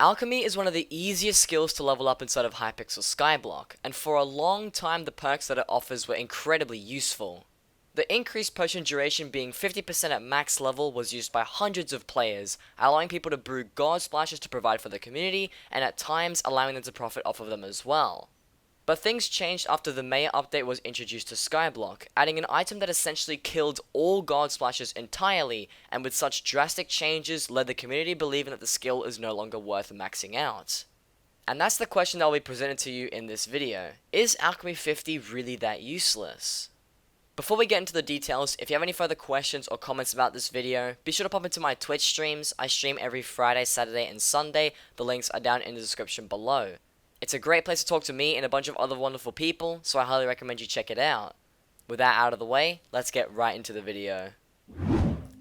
Alchemy is one of the easiest skills to level up inside of Hypixel Skyblock, and for a long time the perks that it offers were incredibly useful. The increased potion duration being 50% at max level was used by hundreds of players, allowing people to brew god splashes to provide for the community, and at times allowing them to profit off of them as well. But things changed after the Maya update was introduced to Skyblock, adding an item that essentially killed all god splashes entirely, and with such drastic changes led the community believing that the skill is no longer worth maxing out. And that's the question that will be presented to you in this video. Is Alchemy 50 really that useless? Before we get into the details, if you have any further questions or comments about this video, be sure to pop into my Twitch streams. I stream every Friday, Saturday, and Sunday. The links are down in the description below. It's a great place to talk to me and a bunch of other wonderful people, so I highly recommend you check it out. With that out of the way, let's get right into the video.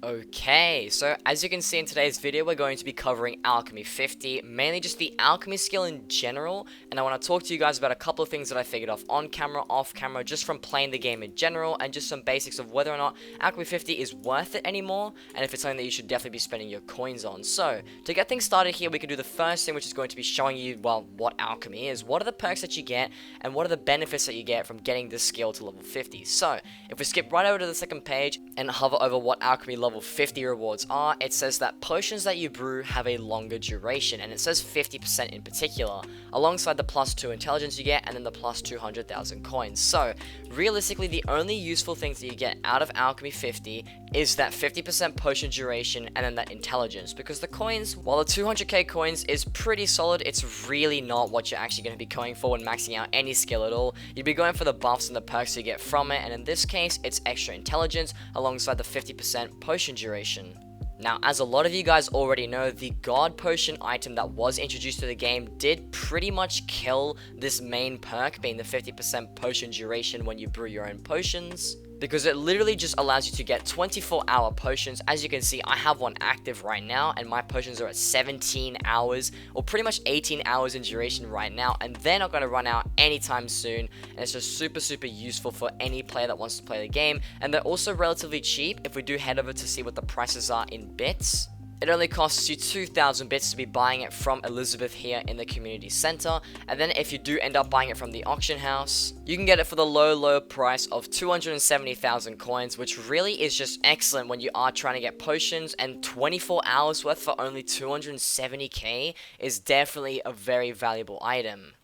Okay, so as you can see in today's video, we're going to be covering Alchemy 50, mainly just the Alchemy skill in general, and I want to talk to you guys about a couple of things that I figured on camera, off camera, just from playing the game in general, and just some basics of whether or not Alchemy 50 is worth it anymore, and if it's something that you should definitely be spending your coins on. So, to get things started here, we can do the first thing, which is going to be showing you, well, what Alchemy is, what are the perks that you get, and what are the benefits that you get from getting this skill to level 50. So, if we skip right over to the second page, and hover over what Alchemy level 50 rewards are, it says that potions that you brew have a longer duration, and it says 50% in particular, alongside the plus 2 intelligence you get, and then the plus 200,000 coins. So, realistically, the only useful things that you get out of Alchemy 50 is that 50% potion duration, and then that intelligence, because the coins, while the 200k coins is pretty solid, it's really not what you're actually going to be going for when maxing out any skill at all. You'd be going for the buffs and the perks you get from it, and in this case, it's extra intelligence, alongside the 50% potion duration. Now, as a lot of you guys already know, the God Potion item that was introduced to the game did pretty much kill this main perk, being the 50% potion duration when you brew your own potions, because it literally just allows you to get 24-hour potions. As you can see, I have one active right now, and my potions are at 17 hours, or pretty much 18 hours in duration right now, and they're not going to run out anytime soon, and it's just super useful for any player that wants to play the game, and they're also relatively cheap. If we do head over to see what the prices are in bits, it only costs you 2,000 bits to be buying it from Elizabeth here in the community center, and then if you do end up buying it from the auction house, you can get it for the low price of 270,000 coins, which really is just excellent when you are trying to get potions, and 24 hours worth for only 270k is definitely a very valuable item.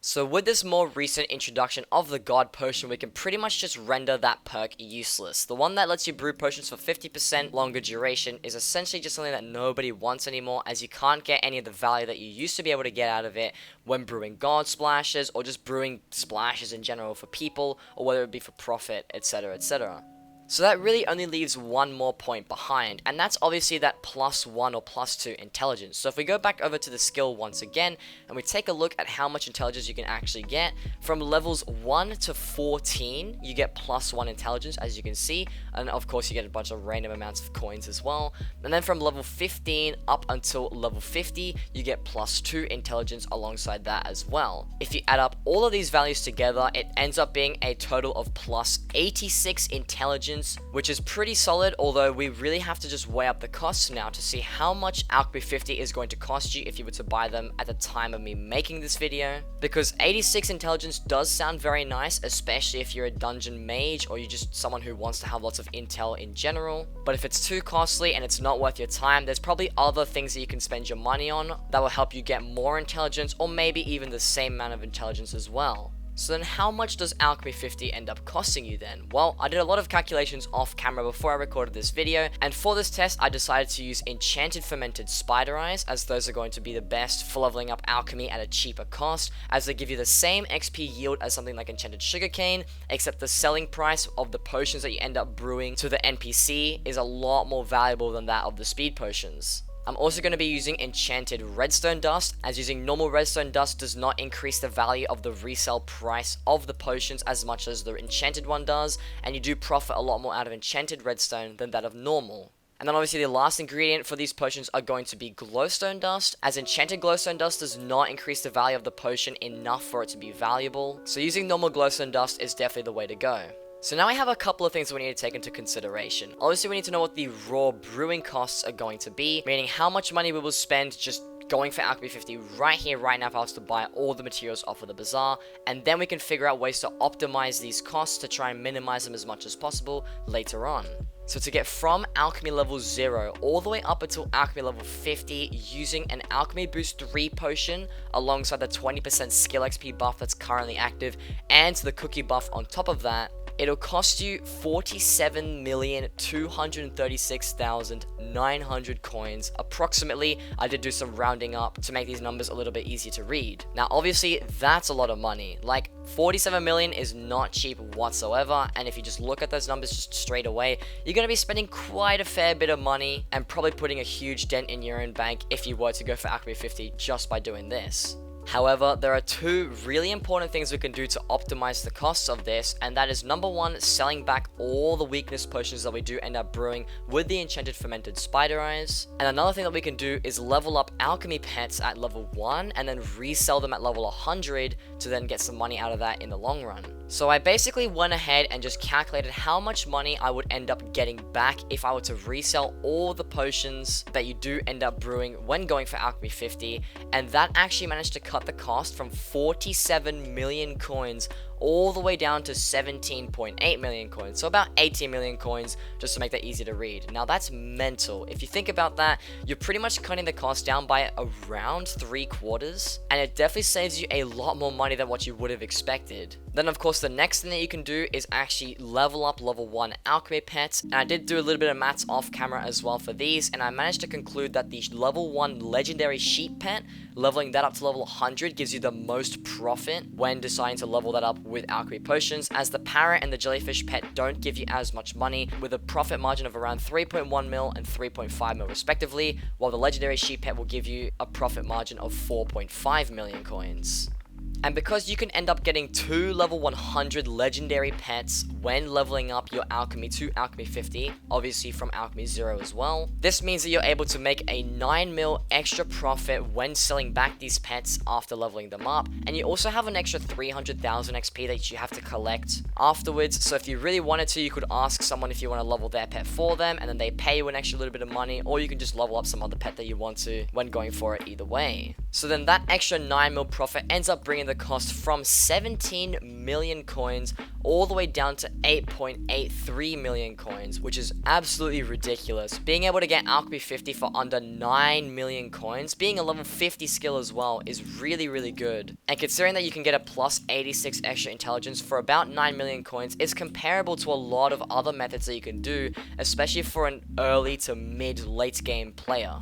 So with this more recent introduction of the God Potion, we can pretty much just render that perk useless. The one that lets you brew potions for 50% longer duration is essentially just something that nobody wants anymore, as you can't get any of the value that you used to be able to get out of it when brewing God splashes, or just brewing splashes in general for people, or whether it be for profit, etc, etc. So that really only leaves one more point behind, and that's obviously that plus 1 or plus 2 intelligence. So if we go back over to the skill once again, and we take a look at how much intelligence you can actually get, from levels 1 to 14, you get plus 1 intelligence, as you can see, and of course you get a bunch of random amounts of coins as well. And then from level 15 up until level 50, you get plus 2 intelligence alongside that as well. If you add up all of these values together, it ends up being a total of plus 86 intelligence, which is pretty solid, although we really have to just weigh up the costs now to see how much Alchemy 50 is going to cost you if you were to buy them at the time of me making this video, because 86 intelligence does sound very nice, especially if you're a dungeon mage or you're just someone who wants to have lots of intel in general. But if it's too costly and it's not worth your time, there's probably other things that you can spend your money on that will help you get more intelligence, or maybe even the same amount of intelligence as well. So then how much does Alchemy 50 end up costing you then? Well, I did a lot of calculations off camera before I recorded this video, and for this test I decided to use enchanted fermented spider eyes, as those are going to be the best for leveling up alchemy at a cheaper cost, as they give you the same XP yield as something like enchanted sugarcane, except the selling price of the potions that you end up brewing to the NPC is a lot more valuable than that of the speed potions. I'm also going to be using enchanted redstone dust, as using normal redstone dust does not increase the value of the resale price of the potions as much as the enchanted one does, and you do profit a lot more out of enchanted redstone than that of normal. And then obviously the last ingredient for these potions are going to be glowstone dust, as enchanted glowstone dust does not increase the value of the potion enough for it to be valuable, so using normal glowstone dust is definitely the way to go. So now I have a couple of things that we need to take into consideration. Obviously we need to know what the raw brewing costs are going to be, meaning how much money we will spend just going for Alchemy 50 right here, right now if I was to buy all the materials off of the bazaar, and then we can figure out ways to optimize these costs to try and minimize them as much as possible later on. So to get from Alchemy level 0 all the way up until Alchemy level 50 using an Alchemy Boost 3 potion alongside the 20% skill XP buff that's currently active and the cookie buff on top of that, it'll cost you 47,236,900 coins, approximately. I did do some rounding up to make these numbers a little bit easier to read. Now, obviously, that's a lot of money. Like, 47 million is not cheap whatsoever, and if you just look at those numbers just straight away, you're going to be spending quite a fair bit of money and probably putting a huge dent in your own bank if you were to go for Alchemy 50 just by doing this. However, there are two really important things we can do to optimize the costs of this, and that is number one, selling back all the weakness potions that we do end up brewing with the enchanted fermented spider eyes. And another thing that we can do is level up alchemy pets at level 1 and then resell them at level 100 to then get some money out of that in the long run. So I basically went ahead and just calculated how much money I would end up getting back if I were to resell all the potions that you do end up brewing when going for Alchemy 50, and that actually managed to cut the cost from 47 million coins all the way down to 17.8 million coins, so about 18 million coins, just to make that easy to read. Now that's mental. If you think about that, you're pretty much cutting the cost down by around 3/4, and it definitely saves you a lot more money than what you would have expected. Then of course the next thing that you can do is actually level up level 1 alchemy pets, and I did do a little bit of maths off camera as well for these, and I managed to conclude that the level 1 legendary sheep pet, leveling that up to level 100 gives you the most profit when deciding to level that up with alchemy potions, as the parrot and the jellyfish pet don't give you as much money, with a profit margin of around 3.1 mil and 3.5 mil respectively, while the legendary sheep pet will give you a profit margin of 4.5 million coins. And because you can end up getting 2 level 100 legendary pets when leveling up your alchemy to Alchemy 50, obviously from Alchemy 0 as well, this means that you're able to make a 9 mil extra profit when selling back these pets after leveling them up, and you also have an extra 300,000 XP that you have to collect afterwards. So if you really wanted to, you could ask someone if you want to level their pet for them, and then they pay you an extra little bit of money, or you can just level up some other pet that you want to when going for it either way. So then that extra 9 mil profit ends up bringing the cost from 17 million coins all the way down to 8.83 million coins, which is absolutely ridiculous. Being able to get Alchemy 50 for under 9 million coins, being a level 50 skill as well, is really, really good. And considering that you can get a plus 86 extra intelligence for about 9 million coins, it's comparable to a lot of other methods that you can do, especially for an early to mid late game player.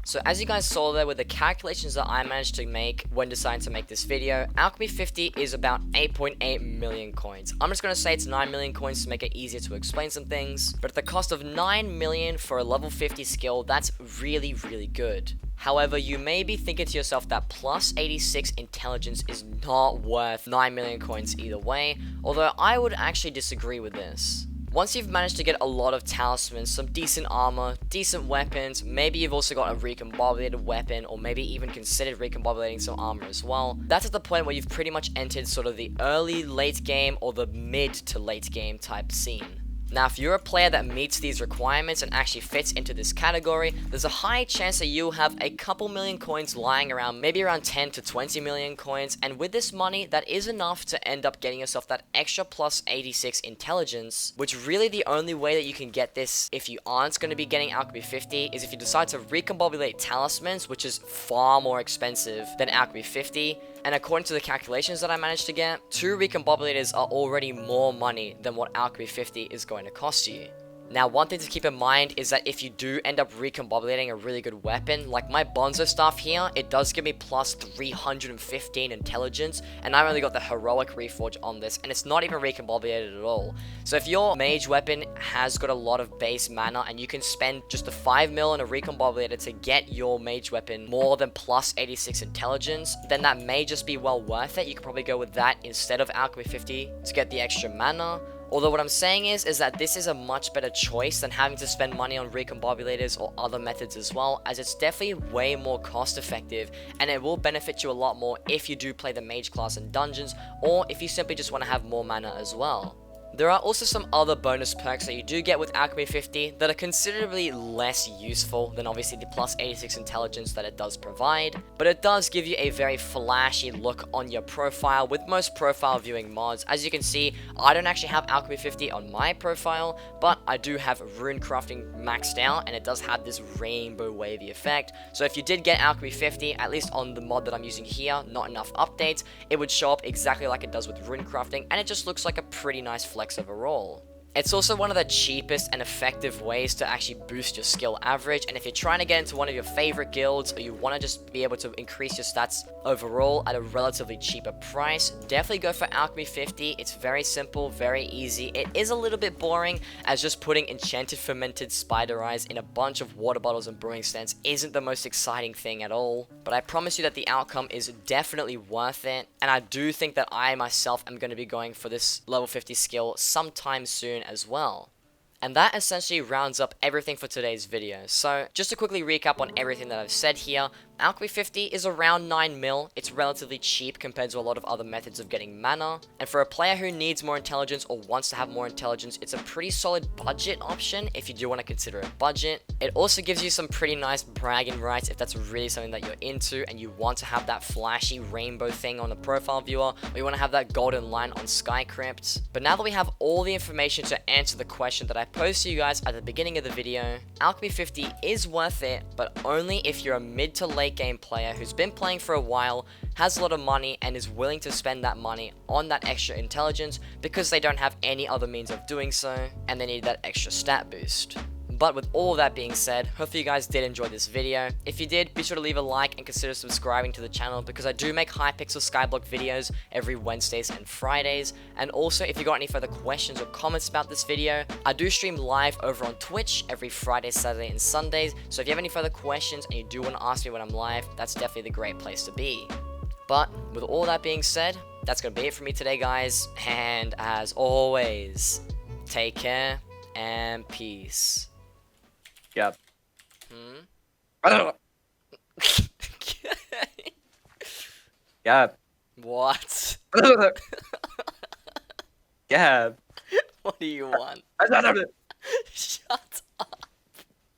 So as you guys saw there with the calculations that I managed to make when deciding to make this video, Alchemy 50 is about 8.8 million coins. I'm just going to say it's 9 million coins to make it easier to explain some things, but at the cost of 9 million for a level 50 skill, that's really, really good. However, you may be thinking to yourself that plus 86 intelligence is not worth 9 million coins either way, although I would actually disagree with this. Once you've managed to get a lot of talismans, some decent armor, decent weapons, maybe you've also got a recombobulated weapon, or maybe even considered recombobulating some armor as well, that's at the point where you've pretty much entered sort of the early late game or the mid to late game type scene. Now, if you're a player that meets these requirements and actually fits into this category, there's a high chance that you'll have a couple million coins lying around, maybe around 10 to 20 million coins, and with this money, that is enough to end up getting yourself that extra plus 86 intelligence, which really the only way that you can get this if you aren't going to be getting Alchemy 50 is if you decide to recombobulate talismans, which is far more expensive than Alchemy 50. And according to the calculations that I managed to get, 2 recombobulators are already more money than what Alchemy 50 is going to cost you. Now, one thing to keep in mind is that if you do end up recombobulating a really good weapon, like my Bonzo staff here, it does give me plus 315 intelligence, and I've only got the heroic reforge on this, and it's not even recombobulated at all. So if your mage weapon has got a lot of base mana, and you can spend just the 5 mil on a recombobulator to get your mage weapon more than plus 86 intelligence, then that may just be well worth it. You could probably go with that instead of Alchemy 50 to get the extra mana. Although what I'm saying is that this is a much better choice than having to spend money on recombobulators or other methods as well, as it's definitely way more cost effective, and it will benefit you a lot more if you do play the mage class in dungeons, or if you simply just want to have more mana as well. There are also some other bonus perks that you do get with Alchemy 50 that are considerably less useful than obviously the plus 86 intelligence that it does provide, but it does give you a very flashy look on your profile with most profile viewing mods. As you can see, I don't actually have Alchemy 50 on my profile, but I do have rune crafting maxed out, and it does have this rainbow wavy effect. So if you did get Alchemy 50, at least on the mod that I'm using here, not enough updates, it would show up exactly like it does with rune crafting, and it just looks like a pretty nice flex overall. It's also one of the cheapest and effective ways to actually boost your skill average, and if you're trying to get into one of your favorite guilds, or you want to just be able to increase your stats overall at a relatively cheaper price, definitely go for Alchemy 50. It's very simple, very easy. It is a little bit boring, as just putting enchanted fermented spider eyes in a bunch of water bottles and brewing stands isn't the most exciting thing at all, but I promise you that the outcome is definitely worth it, and I do think that I myself am going to be going for this level 50 skill sometime soon as well. And that essentially rounds up everything for today's video. So just to quickly recap on everything that I've said here, Alchemy 50 is around 9 mil. It's relatively cheap compared to a lot of other methods of getting mana, and for a player who needs more intelligence or wants to have more intelligence, it's a pretty solid budget option if you do want to consider a budget. It also gives you some pretty nice bragging rights if that's really something that you're into and you want to have that flashy rainbow thing on the profile viewer, or you want to have that golden line on Skycrypt. But now that we have all the information to answer the question that I posed to you guys at the beginning of the video, Alchemy 50 is worth it, but only if you're a mid to late game player who's been playing for a while, has a lot of money, and is willing to spend that money on that extra intelligence because they don't have any other means of doing so, and they need that extra stat boost. But with all that being said, hopefully you guys did enjoy this video. If you did, be sure to leave a like and consider subscribing to the channel, because I do make Hypixel Skyblock videos every Wednesdays and Fridays. And also, if you got any further questions or comments about this video, I do stream live over on Twitch every Friday, Saturday, and Sundays. So if you have any further questions and you do want to ask me when I'm live, that's definitely the great place to be. But with all that being said, that's going to be it for me today, guys. And as always, take care and peace. Yep. Yep. What? Yep. What do you want?